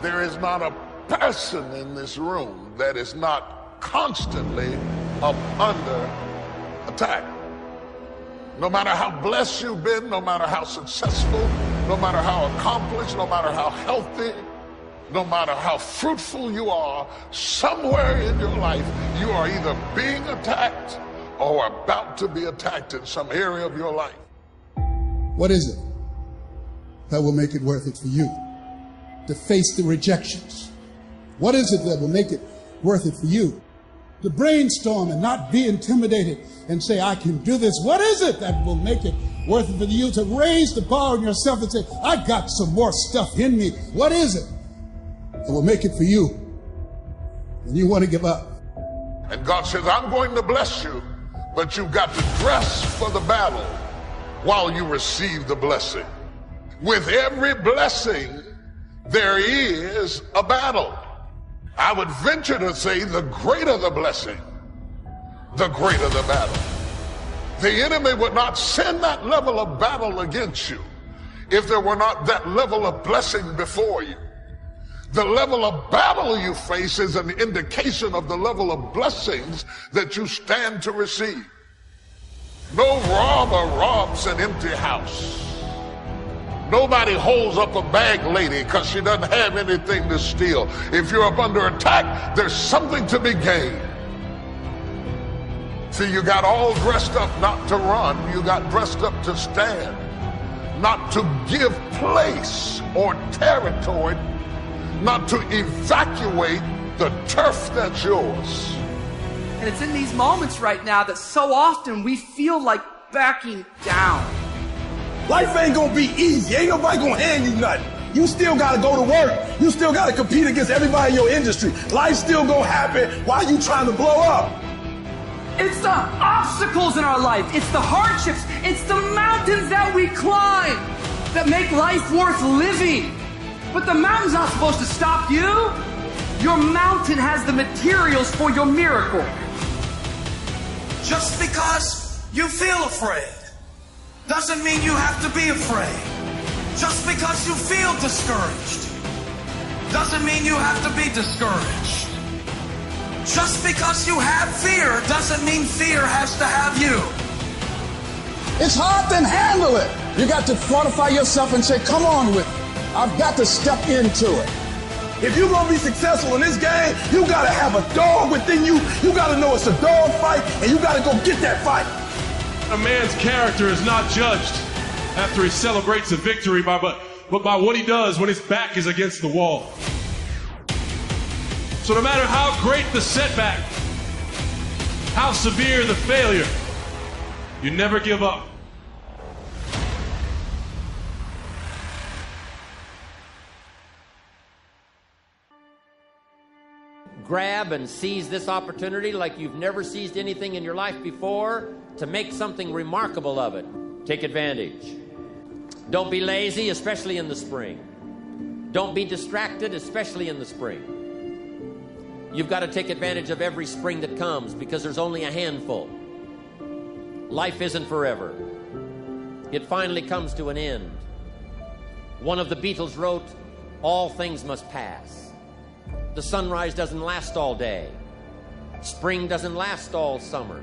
There is not a person in this room that is not constantly up under attack. No matter how blessed you've been, no matter how successful, no matter how accomplished, no matter how healthy, no matter how fruitful you are, somewhere in your life you are either being attacked or about to be attacked in some area of your life. What is it that will make it worth it for you to face the rejections? What is it that will make it worth it for you to brainstorm and not be intimidated and say, I can do this? What is it that will make it worth it for you to raise the bar on yourself and say, I got some more stuff in me? What is it that will make it for you when you want to give up? And God says, I'm going to bless you, but you've got to dress for the battle while you receive the blessing. With every blessing, there is a battle. I would venture to say the greater the blessing, the greater the battle. The enemy would not send that level of battle against you if there were not that level of blessing before you. The level of battle you face is an indication of the level of blessings that you stand to receive. No robber robs an empty house. Nobody holds up a bag lady because she doesn't have anything to steal. If you're up under attack, there's something to be gained. See, you got all dressed up not to run. You got dressed up to stand, not to give place or territory, not to evacuate the turf that's yours. And it's in these moments right now that so often we feel like backing down. Life ain't gonna be easy. Ain't nobody gonna hand you nothing. You still gotta go to work. You still gotta compete against everybody in your industry. Life's still gonna happen while you trying to blow up. It's the obstacles in our life. It's the hardships. It's the mountains that we climb that make life worth living. But the mountain's not supposed to stop you. Your mountain has the materials for your miracle. Just because you feel afraid doesn't mean you have to be afraid. Just because you feel discouraged doesn't mean you have to be discouraged. Just because you have fear doesn't mean fear has to have you. It's hard to handle it. You got to fortify yourself and say, come on with it. I've got to step into it. If you're going to be successful in this game, you got to have a dog within you. You got to know it's a dog fight, and you got to go get that fight. A man's character is not judged after he celebrates a victory, but by what he does when his back is against the wall. So no matter how great the setback, how severe the failure, you never give up. Grab and seize this opportunity like you've never seized anything in your life before to make something remarkable of it. Take advantage. Don't be lazy, especially in the spring. Don't be distracted, especially in the spring. You've got to take advantage of every spring that comes because there's only a handful. Life isn't forever. It finally comes to an end. One of the Beatles wrote, all things must pass. The sunrise doesn't last all day. Spring doesn't last all summer.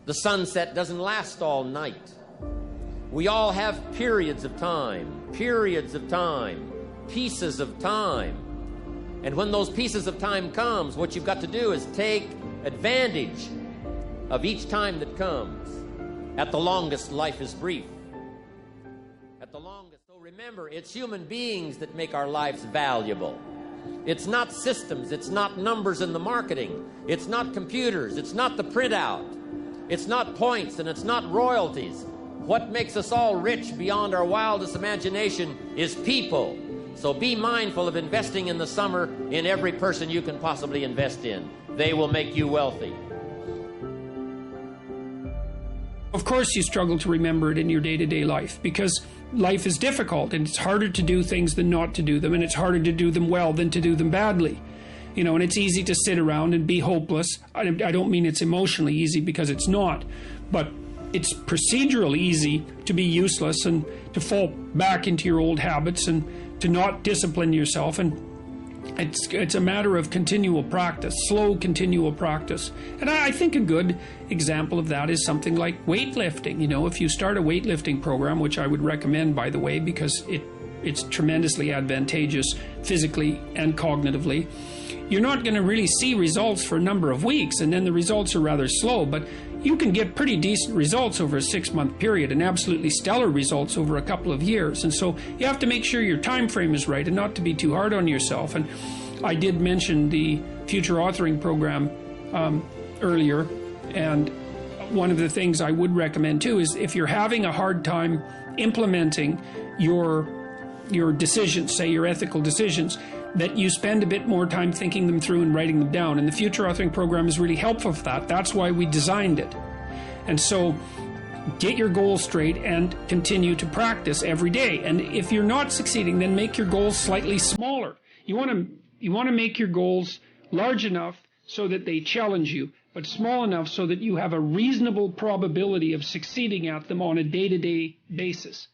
The sunset doesn't last all night. We all have periods of time, pieces of time. And when those pieces of time comes, what you've got to do is take advantage of each time that comes. At the longest, life is brief. At the longest. So remember, it's human beings that make our lives valuable. It's not systems, it's not numbers in the marketing, it's not computers, it's not the printout, it's not points, and it's not royalties. What makes us all rich beyond our wildest imagination is people. So be mindful of investing in the summer in every person you can possibly invest in. They will make you wealthy. Of course you struggle to remember it in your day-to-day life because life is difficult and it's harder to do things than not to do them, and it's harder to do them well than to do them badly. You know, and it's easy to sit around and be hopeless. I don't mean it's emotionally easy because it's not, but it's procedurally easy to be useless and to fall back into your old habits and to not discipline yourself. And it's a matter of continual practice, slow continual practice. And I think a good example of that is something like weightlifting. You know, if you start a weightlifting program, which I would recommend, by the way, because it's tremendously advantageous physically and cognitively, you're not going to really see results for a number of weeks, and then the results are rather slow, but you can get pretty decent results over a 6-month period and absolutely stellar results over a couple of years. And so you have to make sure your time frame is right and not to be too hard on yourself. And I did mention the future authoring program earlier, and one of the things I would recommend too is if you're having a hard time implementing your decisions, say your ethical decisions, that you spend a bit more time thinking them through and writing them down. And the future authoring program is really helpful for that. That's why we designed it. And so get your goals straight and continue to practice every day. And if you're not succeeding, then make your goals slightly smaller. You want to make your goals large enough so that they challenge you, but small enough so that you have a reasonable probability of succeeding at them on a day-to-day basis.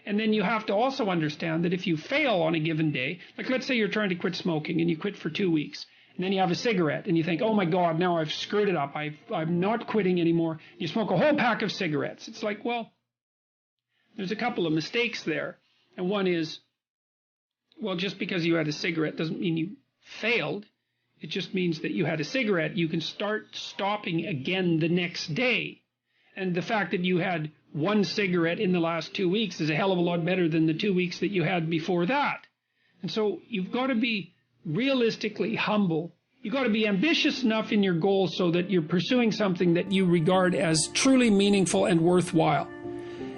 And then you have to also understand that if you fail on a given day, like let's say you're trying to quit smoking and you quit for 2 weeks, and then you have a cigarette and you think, oh my God, now I've screwed it up. I'm not quitting anymore. You smoke a whole pack of cigarettes. It's like, well, there's a couple of mistakes there. And one is, well, just because you had a cigarette doesn't mean you failed. It just means that you had a cigarette. You can start stopping again the next day. And the fact that you had one cigarette in the last 2 weeks is a hell of a lot better than the 2 weeks that you had before that. And so you've got to be realistically humble. You've got to be ambitious enough in your goals so that you're pursuing something that you regard as truly meaningful and worthwhile.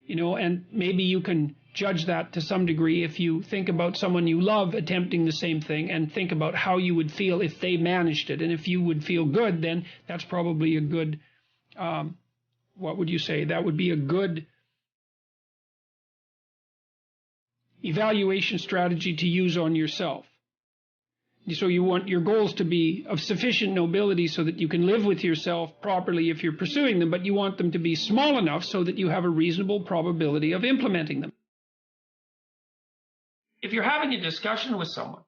You know, and maybe you can judge that to some degree if you think about someone you love attempting the same thing and think about how you would feel if they managed it. And if you would feel good, then that's probably a good what would you say? That would be a good evaluation strategy to use on yourself. So you want your goals to be of sufficient nobility so that you can live with yourself properly if you're pursuing them, but you want them to be small enough so that you have a reasonable probability of implementing them. If you're having a discussion with someone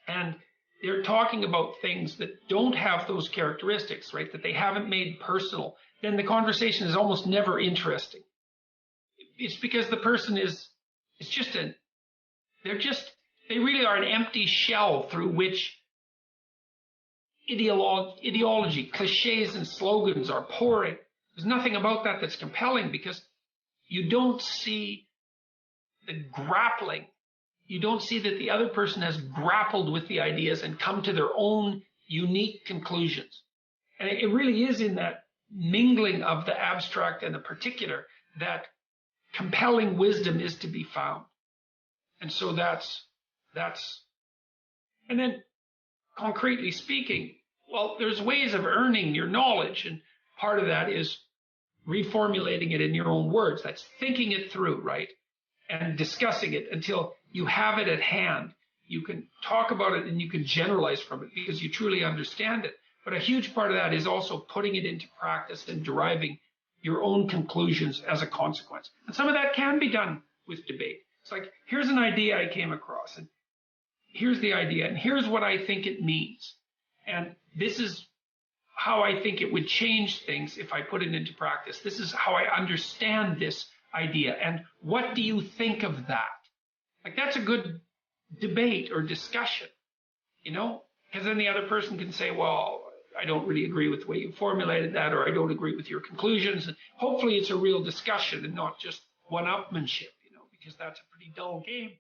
and they're talking about things that don't have those characteristics, right, that they haven't made personal, then the conversation is almost never interesting. It's because the person they really are an empty shell through which ideology, cliches and slogans are pouring. There's nothing about that that's compelling because you don't see the grappling. You don't see that the other person has grappled with the ideas and come to their own unique conclusions. And it really is in that mingling of the abstract and the particular that compelling wisdom is to be found. And so that's and then concretely speaking, well, there's ways of earning your knowledge, and part of that is reformulating it in your own words. That's thinking it through, right? And discussing it until you have it at hand. You can talk about it and you can generalize from it because you truly understand it. But a huge part of that is also putting it into practice and deriving your own conclusions as a consequence. And some of that can be done with debate. It's like, here's an idea I came across, and here's the idea, and here's what I think it means. And this is how I think it would change things if I put it into practice. This is how I understand this idea. And what do you think of that? Like, that's a good debate or discussion, you know? Because then the other person can say, well, I don't really agree with the way you formulated that, or I don't agree with your conclusions. And hopefully it's a real discussion and not just one-upmanship, you know, because that's a pretty dull game.